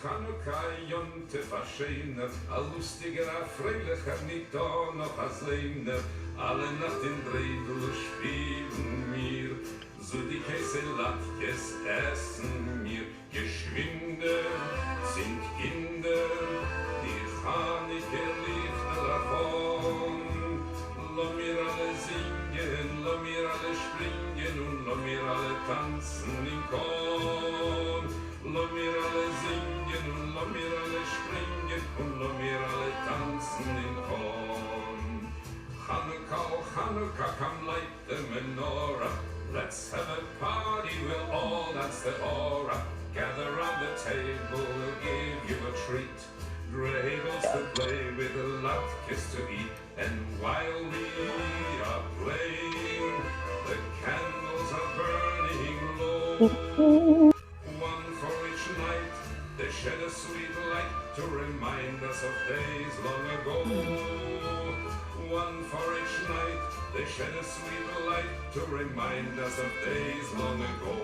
Chanukah, Jontef Ascheiner, a lustiger, a freilicher, nicht da noch a Seiner. Alle Nacht in Dreidel spielen mir, so die Käse-Latkes essen mir. Geschwinde sind Kinder, die Chanukah liegt davon. Lass mir alle singen, lass mir alle springen und lass mir alle tanzen in Korn. Lass mir alle singen und lass mir alle springen und lass mir alle tanzen in Korn. Chanukah, oh Chanukah, come light the menorah. Let's have a party, we'll all dance the aura. Gather round the table, we'll give you a treat. Dreidels to play with, latkes to eat. And while we are playing, the candles are burning low. One for each night, they shed a sweet light to remind us of days long ago. One for each night, they shed a sweet light to remind us of days long ago.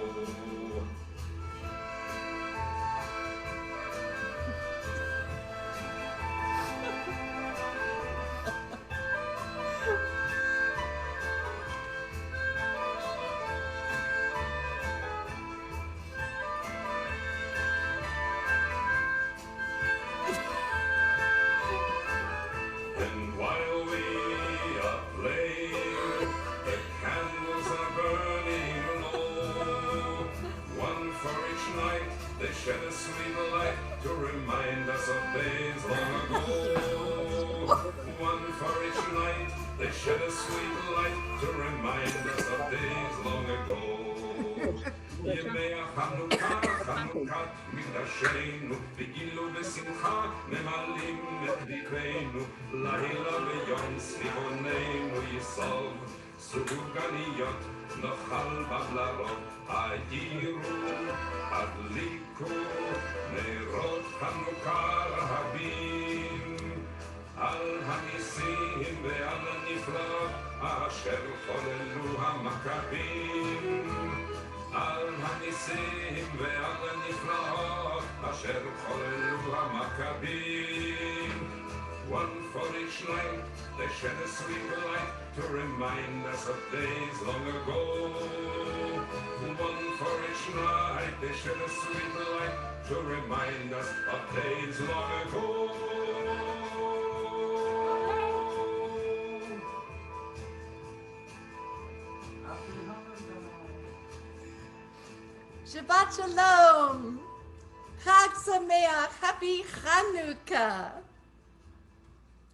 Shed a sweet light to remind us of days long ago. One for each night, they shed a sweet light to remind us of days long ago. Yemei Chanukah, Chanukah mikdashenu, v'gilu v'simcha memalim et libeinu, laila v'yom srivoneinu yisov, suganiyot nochal bavlarot, hayiru adliku nerot Chanukah rahabim, al hanisim ve'al haniflaot asher cholelu hamakabim. Al hanisim ve'al haniflaot asher cholelu hamakabim. One for each night, they shed a sweet light to remind us of days long ago. One for each night, they shed a sweet light to remind us of days long ago. Shabbat Shalom, Chag Sameach, Happy Chanukah,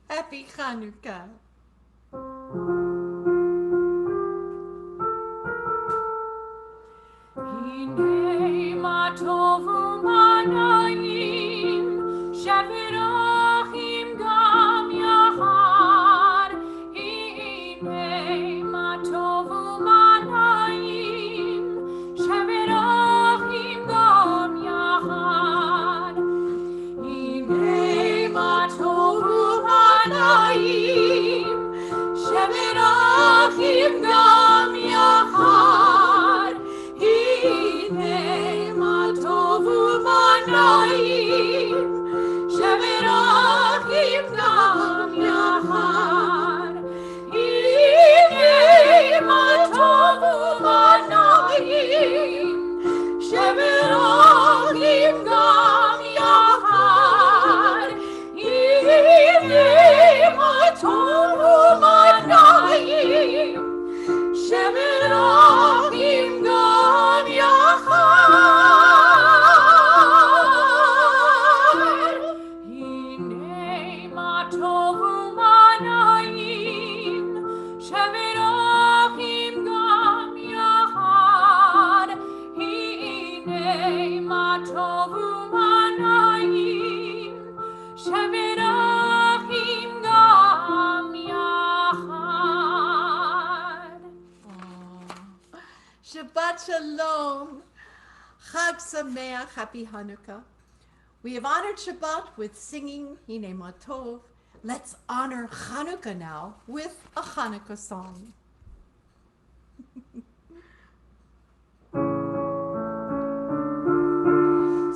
Happy Chanukah. Hinei ma tovu manayim, shevirachim gam yachad. Hinei ma tovu manayim, shevirachim gam yachad. Hinei ma tovu manayim, shevirachim gam yachad. Hinei ma tovu manayim, shevirachim gam yachad. Hinei ma tovu manayim, shevirachim gam yachad. Hinei ma tovu manayim, shevirachim gam yachad. Hinei ma tovu manayim, shevirachim gam yachad. Hinei ma tovu manayim, shevirachim gam yachad. Shabbat Shalom, Chag Sameach, happy Hanukkah. We have honored Shabbat with singing Hine Matov. Let's honor Chanukah now with a Chanukah song.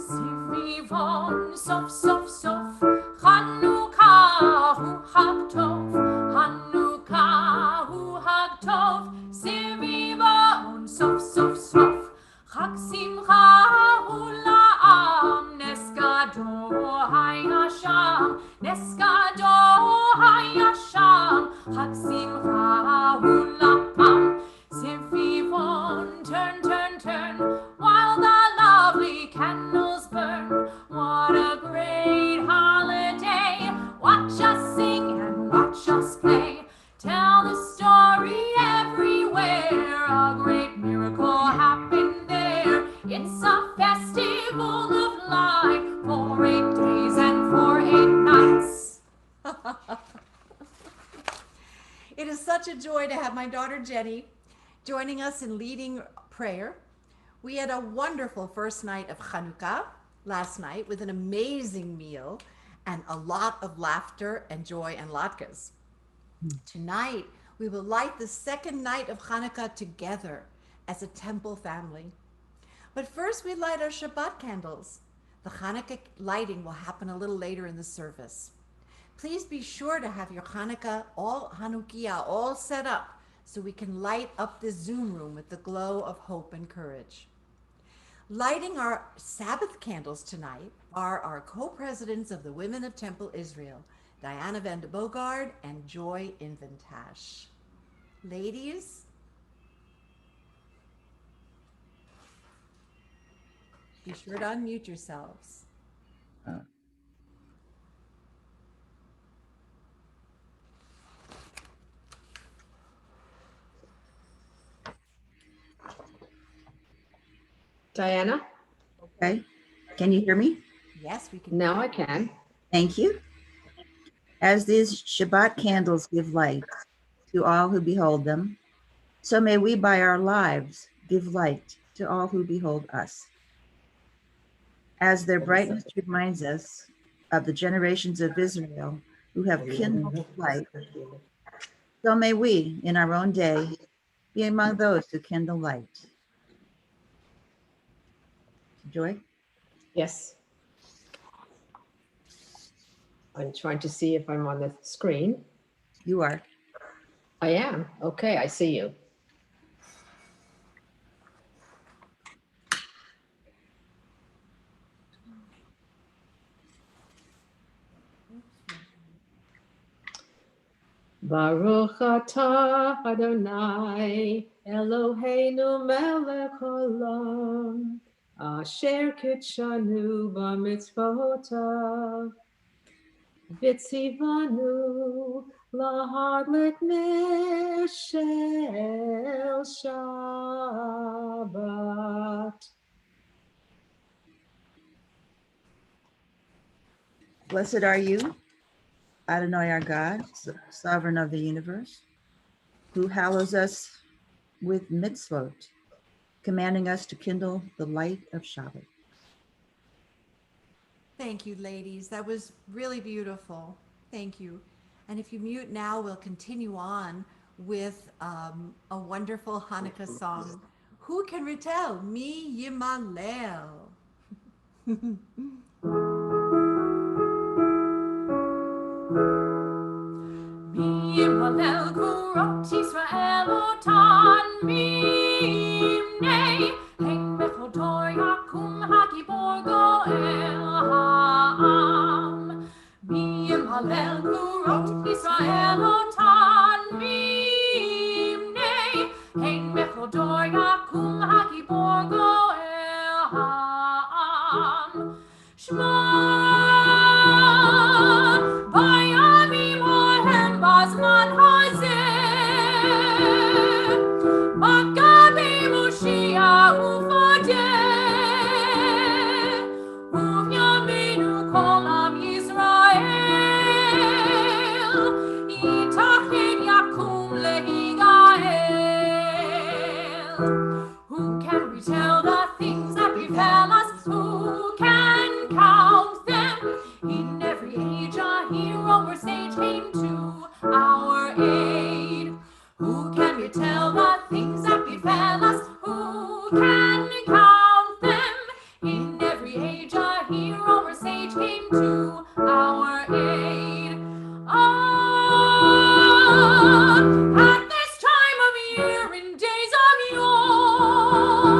Sivivon sof sof sof Chanukah hu hag tov Chanukah hu hag tov Sivivon sof sof sof Chag simcha hu la'am Nes gadol hayasham Nes gadol hayasham Chag simcha hu la'am Sivivon turn turn turn While the lovely candles burn. What a great holiday. Watch us sing and watch us play. Tell the story everywhere. A great miracle happened there. It's a festival of light for 8 days and for 8 nights. It is such a joy to have my daughter Jenny joining us in leading prayer. We had a wonderful first night of Chanukah last night with an amazing meal and a lot of laughter and joy and latkes. Tonight, we will light the second night of Chanukah together as a temple family. But first, we light our Shabbat candles. The Chanukah lighting will happen a little later in the service. Please be sure to have your Chanukah, Hanukkah, all set up so we can light up this Zoom room with the glow of hope and courage. Lighting our Sabbath candles tonight are our co-presidents of the Women of Temple Israel, Diana van de Bogard and Joy Inventash. Ladies, be sure to unmute yourselves. Diana? Okay. Can you hear me? Yes, we can. Now I can. Thank you. As these Shabbat candles give light to all who behold them, so may we by our lives give light to all who behold us. As their brightness reminds us of the generations of Israel who have kindled light, so may we in our own day be among those who kindle light. Joy? Yes. I'm trying to see if I'm on the screen. You are. I am. Okay, I see you. Baruch atah Adonai Eloheinu melech olam asher kitshanu b'mitzvotav v'tzivanu lahadlik neshel Shabbat. Blessed are you, Adonai our God, sovereign of the universe, who hallows us with mitzvot, commanding us to kindle the light of Shabbat. Thank you, ladies. That was really beautiful. Thank you. And if you mute now, we'll continue on with a wonderful Hanukkah song. Who can retell? Mi Yimalel. Yimalel Gurot Yisrael Otan Mimnei Hein Bechodor Yakum HaGibor Goel Ha'am Yimalel Gurot Yisrael Otan Mimnei Hein Bechodor Yakum HaGibor Goel Ha'am Shema Bayamim Ohem Bazman Hazeh Makabe Moshiach Ufadeh Uvyameinu Kol Am Yisrael Yitachin Yakum Lehigael. Who can retell the things that befell can count them? In every age a hero or sage came to our aid. Ah, at this time of year in days of yore,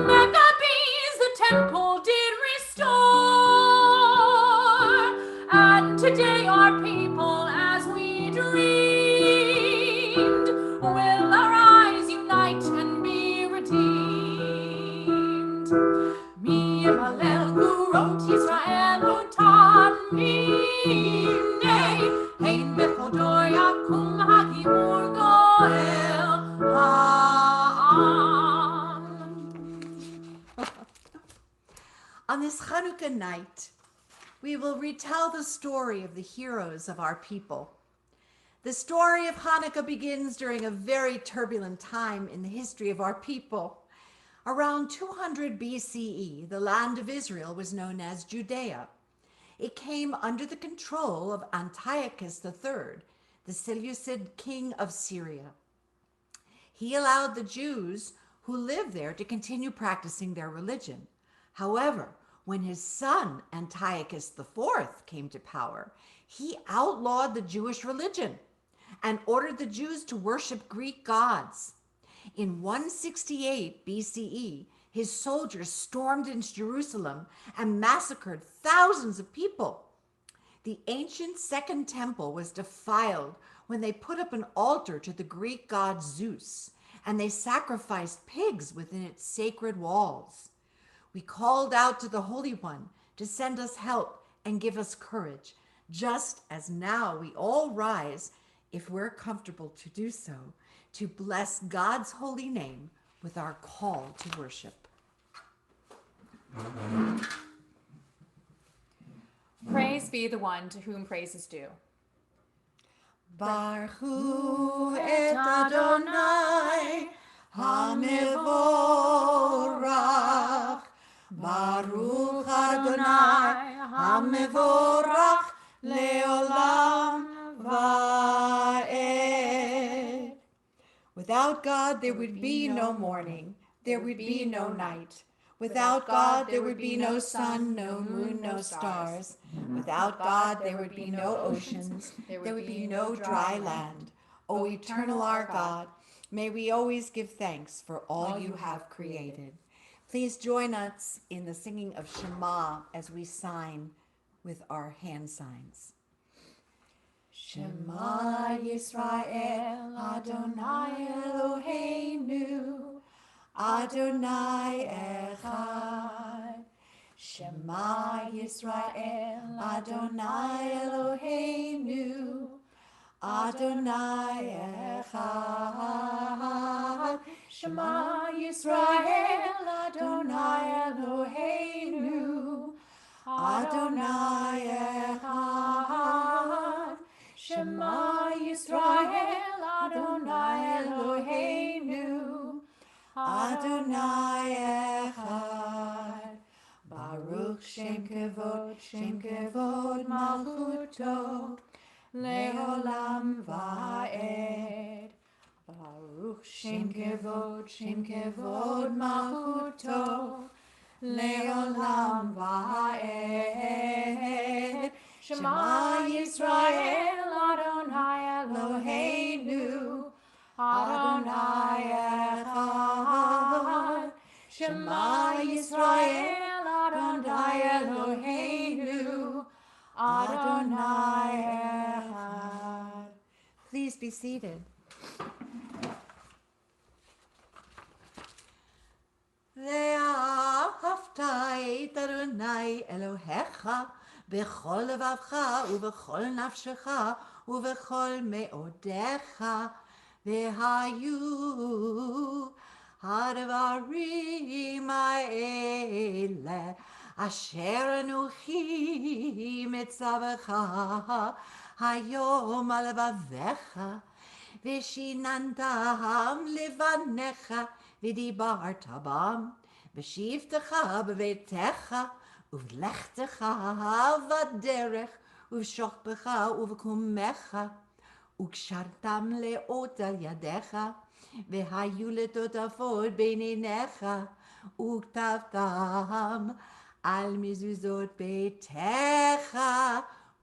Maccabees the temple did restore, and today our people as we dreamed will arise, unite, and be redeemed. Mi Malel who wrote Yisrael Otan Minei Hein Bechodor Yakum Hagimur Goel Ha'am. On this Chanukah night, we will retell the story of the heroes of our people. The story of Hanukkah begins during a very turbulent time in the history of our people. Around 200 BCE, the land of Israel was known as Judea. It came under the control of Antiochus III, the Seleucid king of Syria. He allowed the Jews who lived there to continue practicing their religion. However, when his son Antiochus IV came to power, he outlawed the Jewish religion and ordered the Jews to worship Greek gods. In 168 BCE, his soldiers stormed into Jerusalem and massacred thousands of people. The ancient Second Temple was defiled when they put up an altar to the Greek god Zeus, and they sacrificed pigs within its sacred walls. We called out to the Holy One to send us help and give us courage, just as now we all rise, if we're comfortable to do so, to bless God's holy name with our call to worship. Praise be the one to whom praise is due. Baruch et Adonai HaMevorach. Baruch Adonai HaMevorach leolam va'ed. Without God, there would be no morning, there would be no night. Without God, there would be no sun, no moon, no stars. Without God, there would be no oceans, there would be no dry land. O eternal our God, may we always give thanks for all you have created. Please join us in the singing of Shema as we sign with our hand signs. Shema Yisrael, Adonai Eloheinu, Adonai Echad. Shema Yisrael, Adonai Eloheinu, Adonai Echad. Shema Yisrael, Adonai Eloheinu, Adonai Echad. Shema Yisrael, Adonai Eloheinu, Adonai Echad. Baruch Shem Kevod Malchuto, Leolam Va'ed. Baruch Shem Kevod Malchuto, Leolam Va'ed. Shema Yisrael, Adonai Eloheinu, Adonai Echad. Shema Yisrael, Adonai Eloheinu, Adonai Echad. Please be seated. ואהבת את אדוני אלוהיך בכל לבבך ובכל נפשך ובכל מאודיך, והיו הדברים האלה אשר אנוכי מצווך היום על לבביך, ושיננתם לבניך ודיברת בם, בשבתך בביתך ובלכתך בדרך ובשוכבך ובקומך, וקשרתם לאות על ידיך, והיו לטוטפות בין עיניך וכתבתם על מזוזות ביתך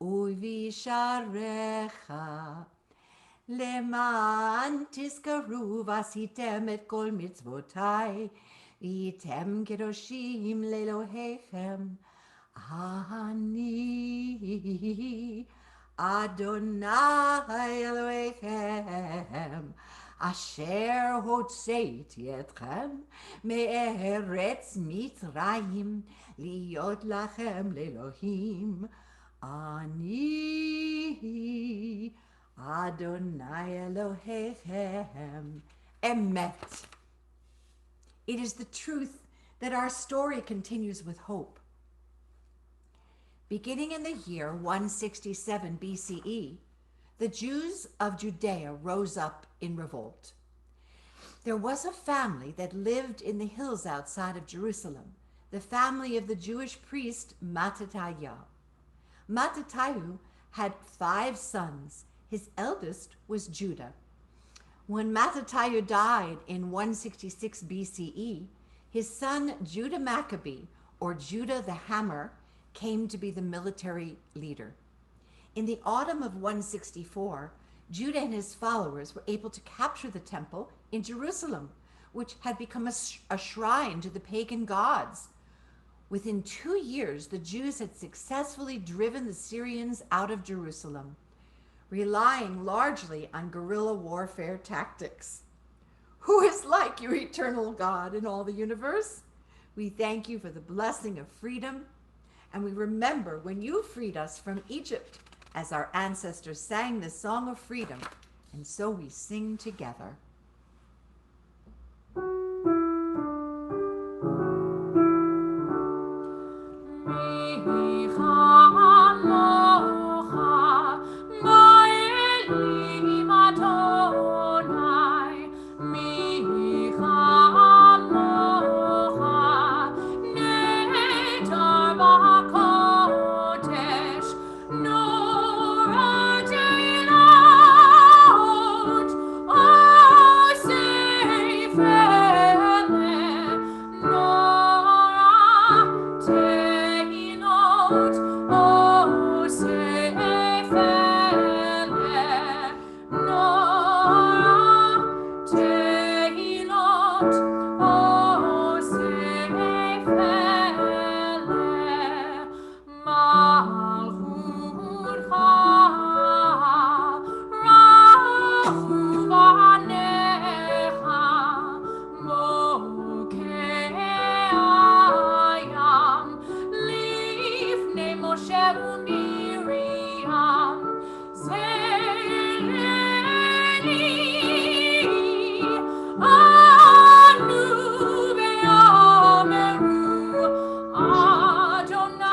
ובשעריך. למען תזכרו ועשיתם את כל מצוותיי, והייתם קדושים לאלוהיכם. אני אדוני אלוהיכם, אשר הוצאתי אתכם מארץ מצרים, להיות לכם לאלוהים. אני Adonai Elohechem. Emet. It is the truth that our story continues with hope. Beginning in the year 167 BCE, the Jews of Judea rose up in revolt. There was a family that lived in the hills outside of Jerusalem, the family of the Jewish priest Mattityahu. Mattityahu had 5 sons. His eldest was Judah. When Mattityahu died in 166 BCE, his son Judah Maccabee, or Judah the Hammer, came to be the military leader. In the autumn of 164, Judah and his followers were able to capture the temple in Jerusalem, which had become a shrine to the pagan gods. Within 2 years, the Jews had successfully driven the Syrians out of Jerusalem, relying largely on guerrilla warfare tactics. Who is like your eternal God in all the universe? We thank you for the blessing of freedom, and we remember when you freed us from Egypt, as our ancestors sang the song of freedom, and so we sing together.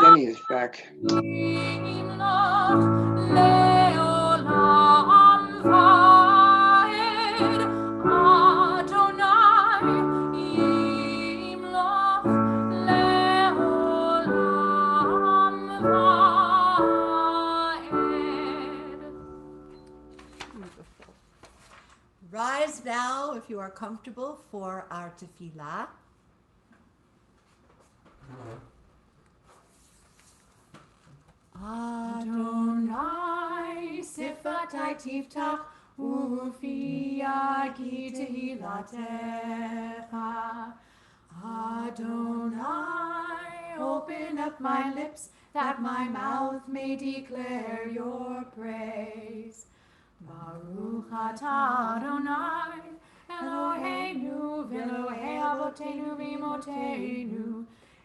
Jenny is back. Rise now, if you are comfortable, for our tefillah. Adonai sifatai tiftach ufi yagi tehilatecha. Adonai, open up my lips that my mouth may declare your praise. Baruch atah Adonai, Eloheinu v'Elohei avoteinu v'imotenu,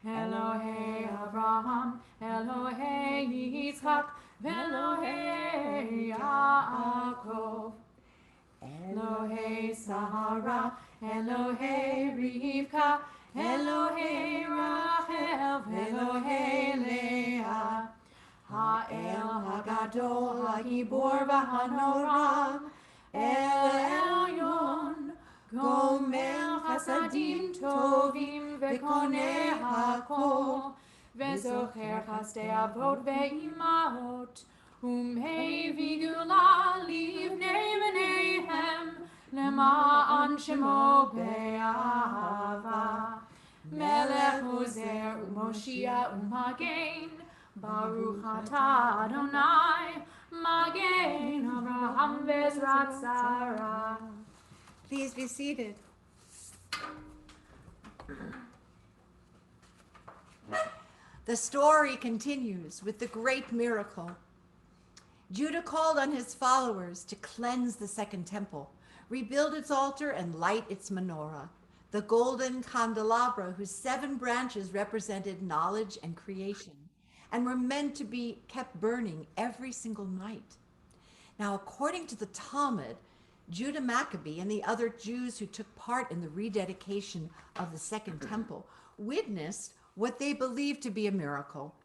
Elohei Avraham, Elohei Yitzchak, v'Elohei Yaakov. Elohei Sarah, Elohei Rivka, Elohei Rachel, v'Elohei Leah. Ha'el Hagadol, Hagibor v'Hanora, El Elyon, Gomer Chasadim Tovim v'Koneh HaKol, v'Zocher Chasdei Avot v'Imahot, Umhei v'Gula livnei v'neihem, למען שמו באהבה. מלך עוזר ומושיע ומגן, ברוך אתה אדוני, מגן אברהם בעזרת שרה. Please be seated. The story continues with the great miracle. Judah called on his followers to cleanse the second temple, rebuild its altar, and light its menorah, the golden candelabra whose 7 branches represented knowledge and creation, and were meant to be kept burning every single night. Now, according to the Talmud, Judah Maccabee and the other Jews who took part in the rededication of the second temple witnessed what they believed to be a miracle.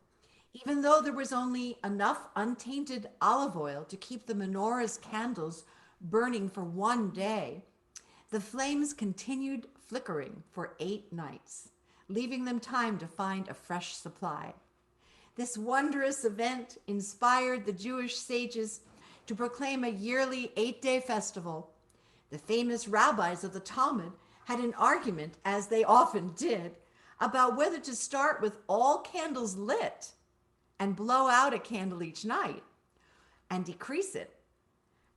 Even though there was only enough untainted olive oil to keep the menorah's candles burning for 1 day, the flames continued flickering for 8 nights, leaving them time to find a fresh supply. This wondrous event inspired the Jewish sages to proclaim a yearly 8-day festival. The famous rabbis of the Talmud had an argument, as they often did, about whether to start with all candles lit and blow out a candle each night and decrease it,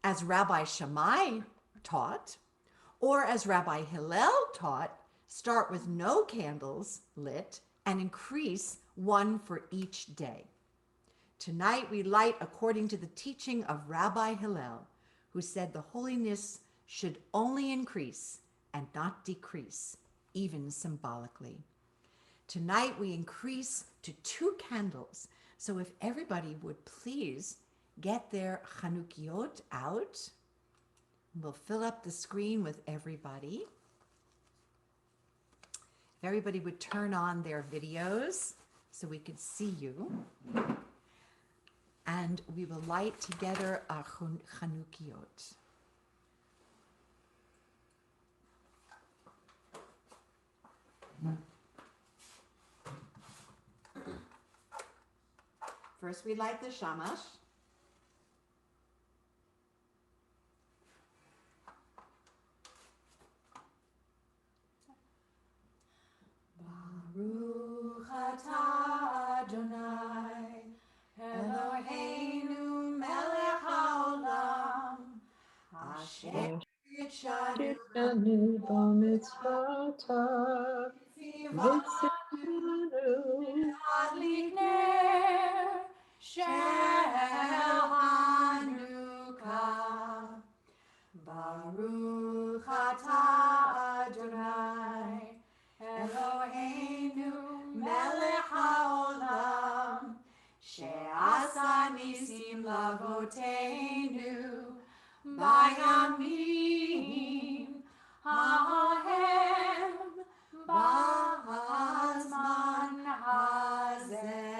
as Rabbi Shammai taught, or as Rabbi Hillel taught, start with no candles lit and increase 1 for each day. Tonight we light according to the teaching of Rabbi Hillel, who said the holiness should only increase and not decrease, even symbolically. Tonight we increase to 2 candles. So if everybody would please get their Chanukiot out, we'll fill up the screen with everybody. If everybody would turn on their videos so we could see you. And we will light together our Chanukiot. First, we light the shamash. Baruch atah Adonai, Eloheinu melech haolam, asher Shanu yitshanu b'mitzvotav, v'tzivanu adlik ner shel Chanukah. Baruch atah Adonai, Eloheinu melech haolam, she'asa nisim lavoteinu bayamim hahem b'zman hazeh.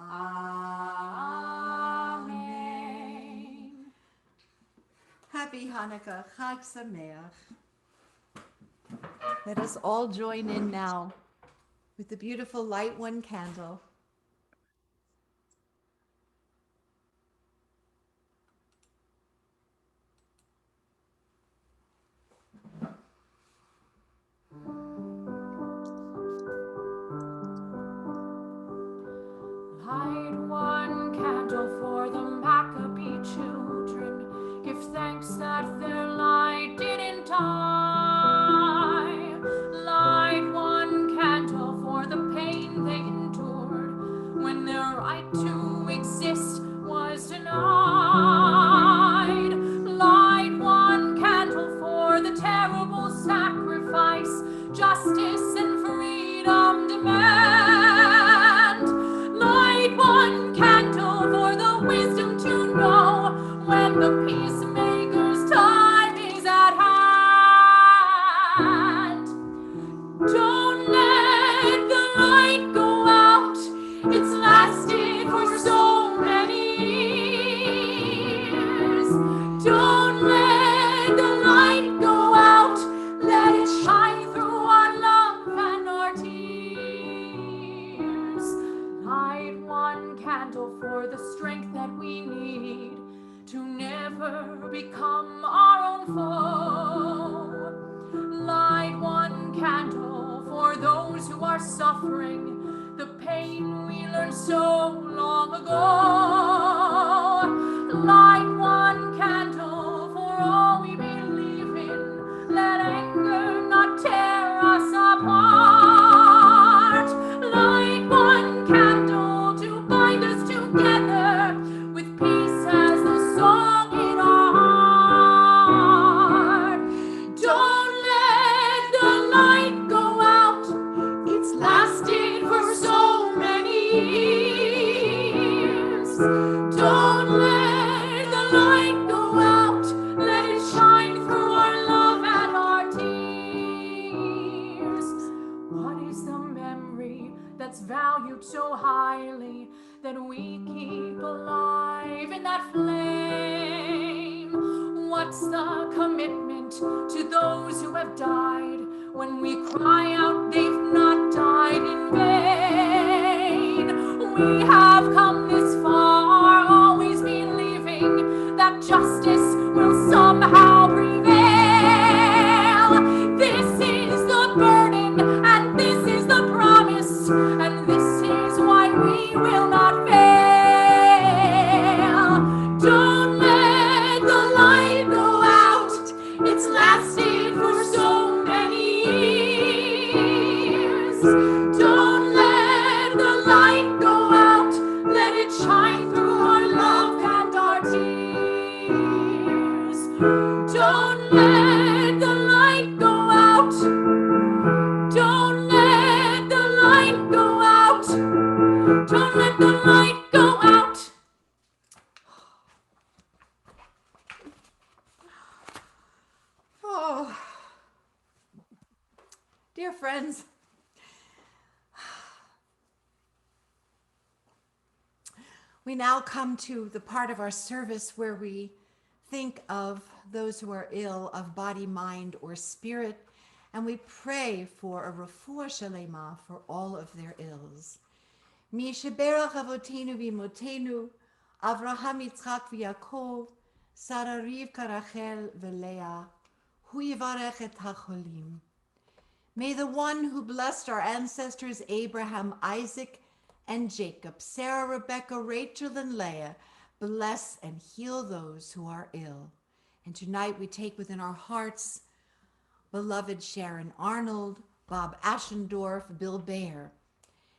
Amen. Happy Hanukkah, Chag Sameach. Let us all join in now with the beautiful light 1 candle. Light 1 candle for the Maccabee children. Give thanks that their light didn't die. Light 1 candle for the pain they endured. burned so long ago. Light one candle for all we believe in. Let anger not tear us apart. Light one candle to bind us together with peace as the song in our heart. Don't let the light go out. It's lasted for so many years. Don't let the light go out. Let it shine through our love and our tears. What is the memory that's valued so highly that we keep alive in that flame? What's the commitment to those who have died when we cry out they've not died in vain? We have come this far, always believing that justice will somehow prevail. This is the burden and this is the promise, and this is why we will not fail. Don't let the light go out. It's lasted for so many years. Don't let the light go out. Let it shine through our love and our tears. Don't let the light go out. Don't let the light go out. Don't let the light go out. Oh, dear friends, we now come to the part of our service where we think of those who are ill of body, mind, or spirit, and we pray for a refuah shalema for all of their ills. Mi sheberach avotenu v'imotenu, Avraham, Yitzchak, v'Yaakov, Sarah, Rivka, Rachel, v'Leah, hu yivarech et hacholim. May the one who blessed our ancestors Abraham, Isaac, and Jacob, Sarah, Rebecca, Rachel, and Leah, bless and heal those who are ill. And tonight we take within our hearts beloved Sharon Arnold, Bob Aschendorf, Bill Baer,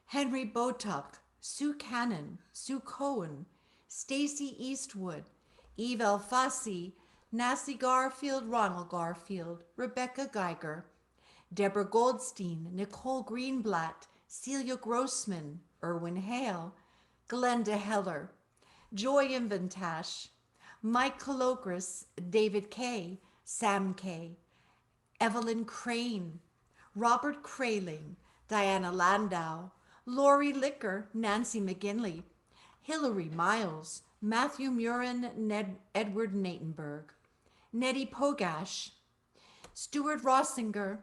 Henry Botuck, Sue Cannon, Sue Cohen, Stacy Eastwood, Eve Alfasi, Nassie Garfield, Ronald Garfield, Rebecca Geiger, Deborah Goldstein, Nicole Greenblatt, Celia Grossman, Irwin Hale, Glenda Heller, Joy Inventash, Mike Colocris, David Kay, Sam Kay, Evelyn Crane, Robert Kraling, Diana Landau, Lori Licker, Nancy McGinley, Hillary Miles, Matthew Murin, Edward Natenberg, Nettie Pogash, Stuart Rossinger,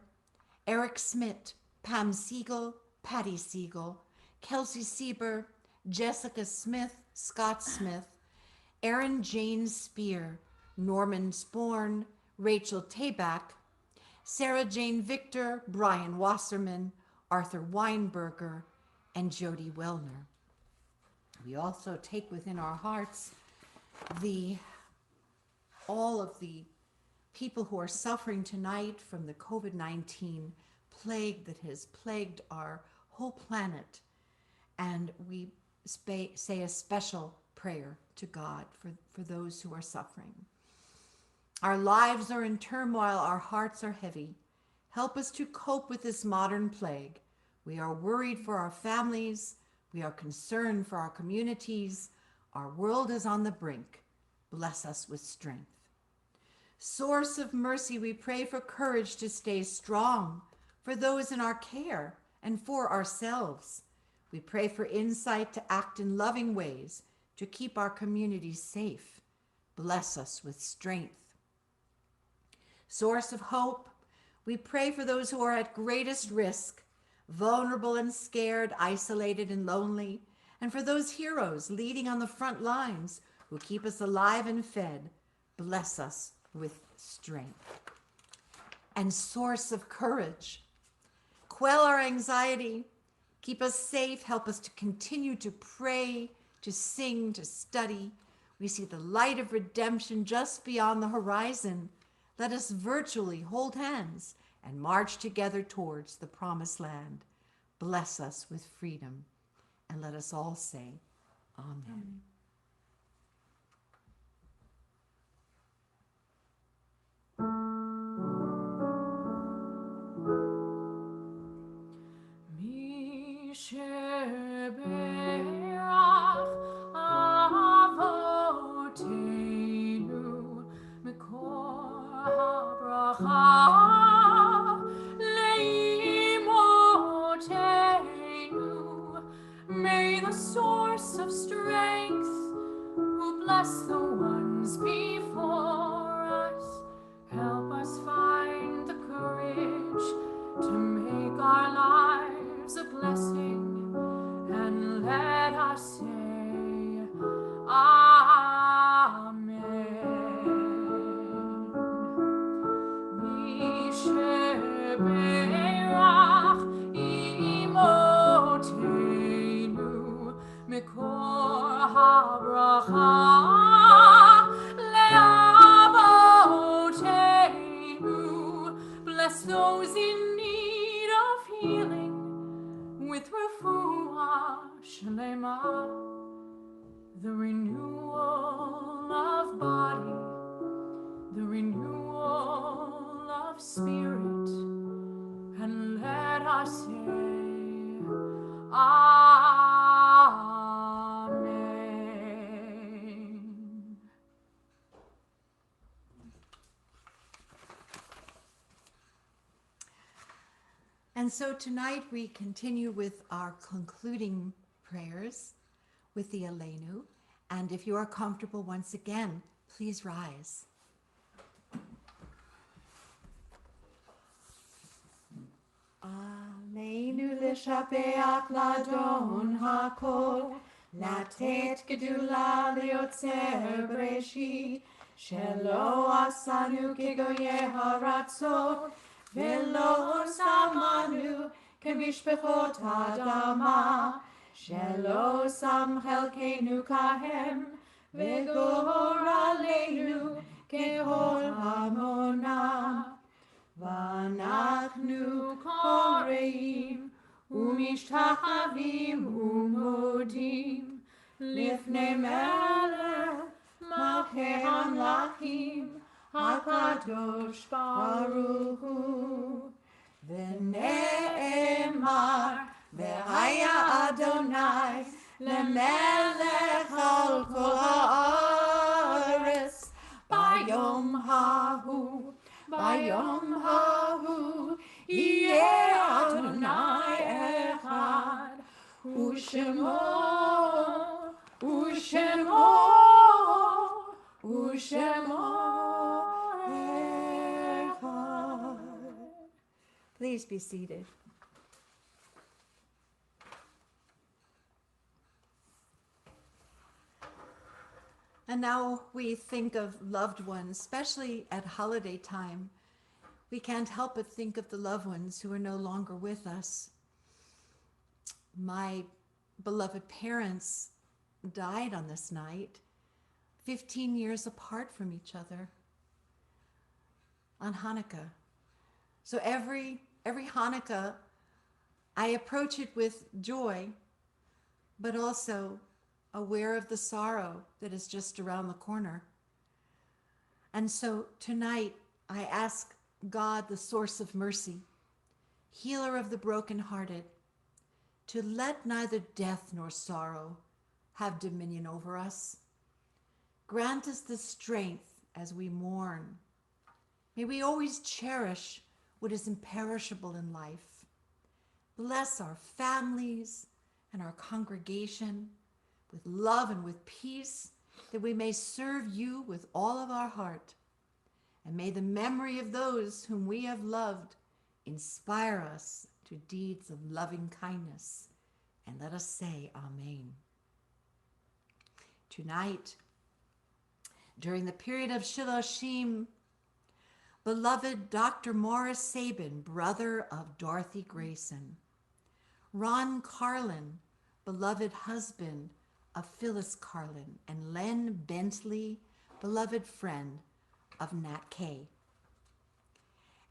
Eric Smith, Pam Siegel, Patty Siegel, Kelsey Sieber, Jessica Smith, Scott Smith, Erin Jane Spear, Norman Sporn, Rachel Tabak, Sarah Jane Victor, Brian Wasserman, Arthur Weinberger, and Jody Wellner. We also take within our hearts all of the people who are suffering tonight from the COVID-19 plague that has plagued our whole planet. And we say a special prayer to God for those who are suffering. Our lives are in turmoil, our hearts are heavy. Help us to cope with this modern plague. We are worried for our families. We are concerned for our communities. Our world is on the brink. Bless us with strength. Source of mercy, we pray for courage to stay strong, for those in our care, and for ourselves. We pray for insight to act in loving ways to keep our communities safe. Bless us with strength. Source of hope, we pray for those who are at greatest risk, vulnerable and scared, isolated and lonely, and for those heroes leading on the front lines who keep us alive and fed. Bless us with strength. And source of courage, quell our anxiety, Keep us safe. Help us to continue to pray, to sing, to study. We see the light of redemption just beyond the horizon. Let us virtually hold hands and march together towards the promised land. Bless us with freedom. And let us all say, Amen. Sheberach Avotenu Mikor HaBracha Leimotenu. May the source of strength, who bless the ones before us, help us find the courage to make our lives a blessing, and let us say Amen. Misheberach imotenu mikor habracha leavotenu. Bless those in need of healing with refuah shlema, the renewal of body, the renewal of spirit, and let us say Amen. And so tonight we continue with our concluding prayers with the Aleinu. And if you are comfortable once again, please rise. Aleinu לשפח לאדון הכל, לתת גדולה ליוצר בראשית, שלא עשנו כגויי הרצון, ולא שמנו כמשפחות האדמה, שלא שם חלקנו כהם, וגורלנו ככל המונה. ואנחנו קוראים ומשתחווים ומודים לפני מלך מלכי המלכים הקדוש ברוך הוא. ונאמר והיה אדוני למלך על כל הארץ ביום ההוא. ביום ההוא יהיה אדוני אחד, ושמו אחד. Please be seated. And now we think of loved ones, especially at holiday time. We can't help but think of the loved ones who are no longer with us. My beloved parents died on this night, 15 years apart from each other, on Hanukkah. So every Hanukkah, I approach it with joy, but also aware of the sorrow that is just around the corner. And so tonight I ask God, the source of mercy, healer of the brokenhearted, to let neither death nor sorrow have dominion over us. Grant us the strength as we mourn. May we always cherish what is imperishable in life. Bless our families and our congregation with love and with peace, that we may serve you with all of our heart. And may the memory of those whom we have loved inspire us to deeds of loving kindness. And let us say Amen. Tonight, during the period of Shiloshim, beloved Dr. Morris Sabin, brother of Dorothy Grayson, Ron Carlin, beloved husband of Phyllis Carlin, and Len Bentley, beloved friend of Nat Kay.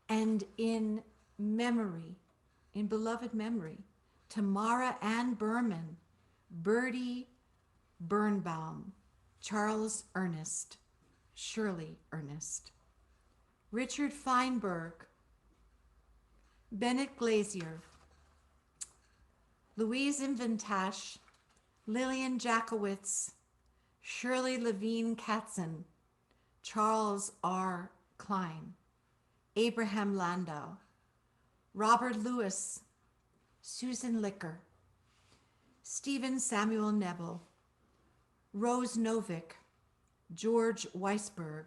And in memory, in beloved memory, Tamara Ann Berman, Bertie Birnbaum, Charles Ernest, Shirley Ernest, Richard Feinberg, Bennett Glazier, Louise Inventash, Lillian Jackowitz, Shirley Levine Katzen, Charles R. Klein, Abraham Landau, Robert Lewis, Susan Licker, Stephen Samuel Nebel, Rose Novick, George Weisberg,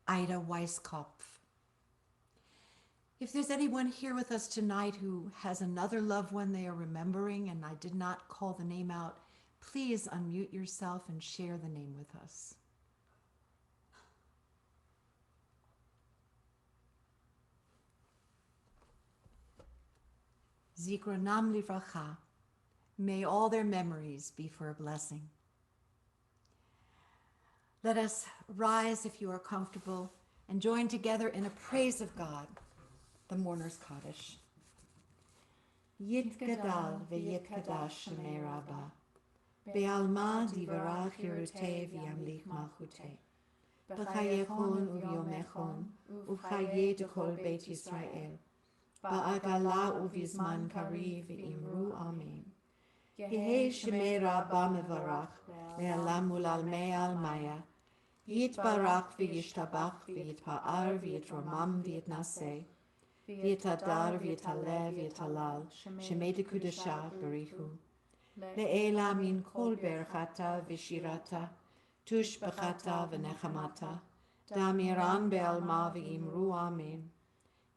Ida Weiskopf. If there's anyone here with us tonight who has another loved one they are remembering and I did not call the name out, please unmute yourself and share the name with us. Zikronam livracha. May all their memories be for a blessing. Let us rise, if you are comfortable, and join together in a praise of God, the Mourner's Kaddish. Yit gadal v'yit kadash shemei Rabbah, be'alma divarach yirutei v'yamlich malchutei, b'chayechon u'yomechon, u'chayei dekol Beit Yisrael, ba'agala u'vizman kari v'imru amen. Yehei shemei Rabbah mevarach, le'alam u'lalmei almaya, yitbarach v'yishtabach v'yitpa'ar v'yitromam v'yitnaseh, v'yitadar v'yitaleh v'yitalal, shemei dekudesha berichu. Le'ela min kol berchata v'shirata, tush b'chata v'nechamata, damiran be'alma v'imru amen.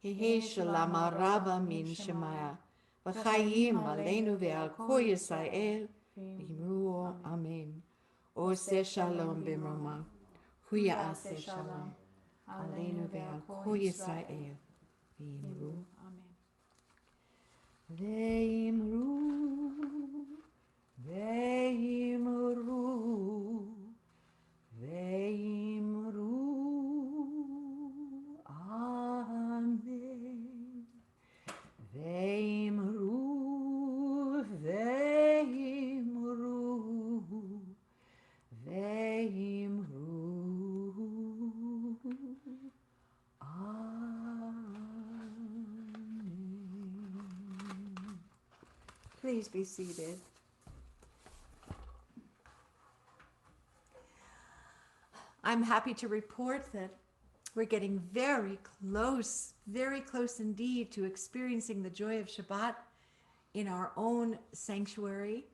Yehei shalama rabba min shemaya, v'chayim aleinu ve'al kol Yisrael, v'imru amen. Oseh shalom b'mroma, hu ya'aseh shalom, aleinu ve'al kol Yisrael, v'imru amen. Ve'imru, ve'imru, ve'imru, amen. Ve'imru, ve'imru, ve'imru, amen. Please be seated. I'm happy to report that we're getting very close indeed to experiencing the joy of Shabbat in our own sanctuary.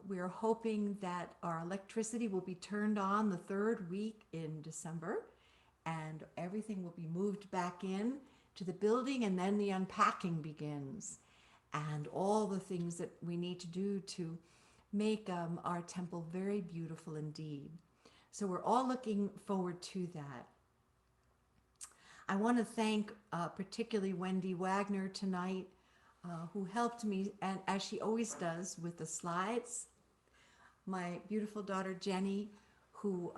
We are hoping that our electricity will be turned on the third week in December and everything will be moved back in to the building, and then the unpacking begins and all the things that we need to do to make our temple very beautiful indeed. So we're all looking forward to that. I want to thank particularly Wendy Wagner tonight, who helped me, and as she always does, with the slides. My beautiful daughter Jenny, who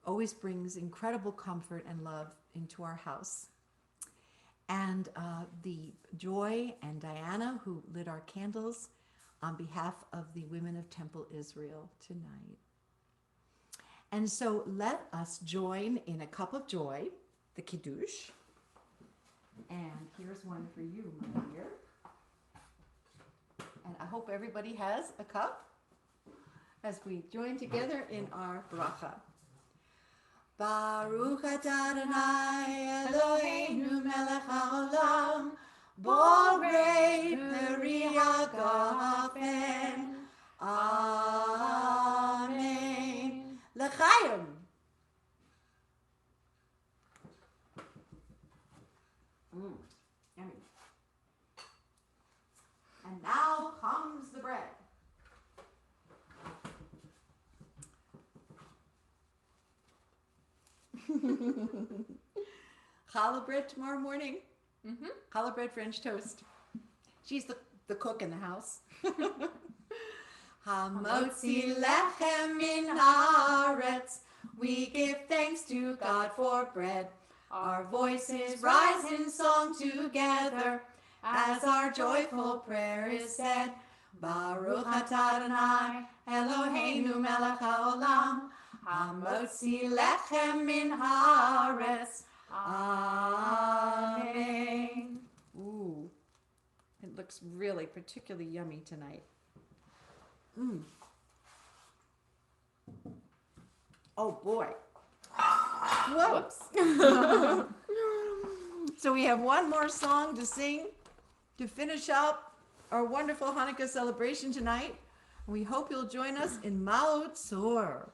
always brings incredible comfort and love into our house. And the Joy and Diana, who lit our candles on behalf of the women of Temple Israel tonight. And so let us join in a cup of joy, the Kiddush. And here's one for you, my dear. And I hope everybody has a cup as we join together in our bracha. Baruch atah Adonai Eloheinu melech haolam, borei peri hagafen. Amen. L'chaim. Yummy. And now comes the bread. Challah bread tomorrow morning. Challah bread French toast. She's the the cook in the house. Hamotzi lechem min haaretz. We give thanks to God for bread. Our voices rise in song together as our joyful prayer is said. Baruch atah Adonai Eloheinu melech haolam, hamotzi lechem min haaretz. Amen. Ooh, it looks really particularly yummy tonight. Oh boy. Whoops. So we have one more song to sing to finish up our wonderful Hanukkah celebration tonight. We hope you'll join us in Ma'ot Tzor.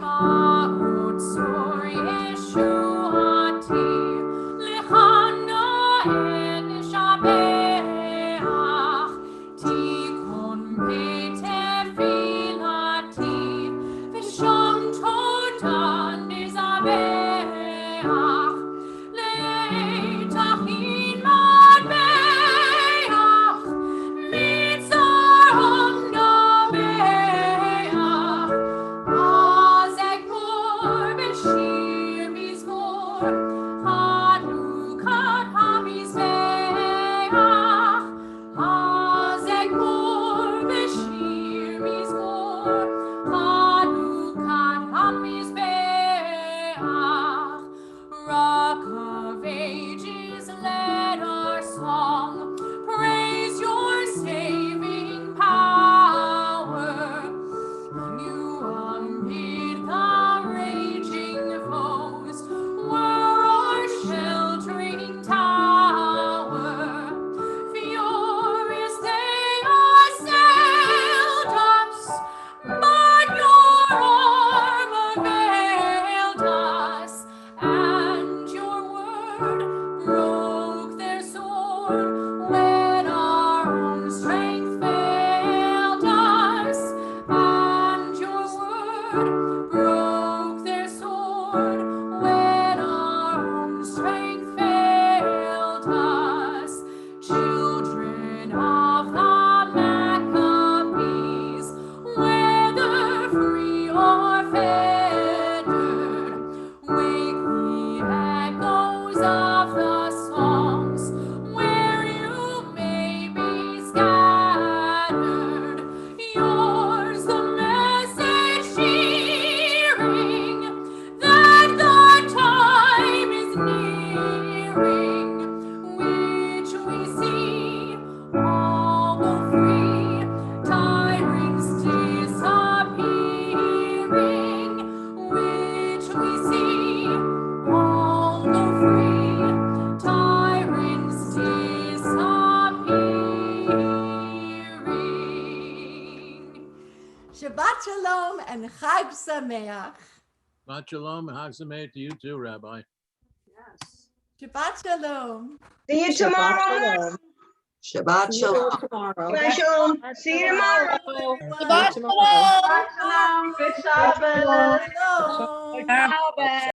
Ma'ot Tzor Yeshuati, Lechana en Shabeach, Tikon Tefilati, V'sham Toda Nizabeach, Le'etachin Madbeach, Mitzarom Nabeach, Azekmor B'shir Mizmor, Chanukah HaMizbeach, Azekmor B'shir Mizmor, Chanukah HaMizbeach. Rock of Ages, let our song praise your saving power. You amid the raging foes were our sheltering tower. Furious they assailed us, but your arm availed us, and your word broke their sword when our own strength failed us, and your word broke their sword when our own strength failed us. Children of the Maccabees, whether free or fettered, wake the echoes of the songs where you may be scattered. Yours the message cheering that the time is nearing, which we see all go free, tyrants disappearing, which we see all go free, tyrants disappearing. Shabbat Shalom and Chag Sameach. Shabbat shalom and Chag Sameach to you too, Rabbi. Shabbat Shalom. See you tomorrow. Shabbat shalom. Tomorrow. Shabbat shalom. See you tomorrow. Shabbat shalom. Good Shabbos. Shalom.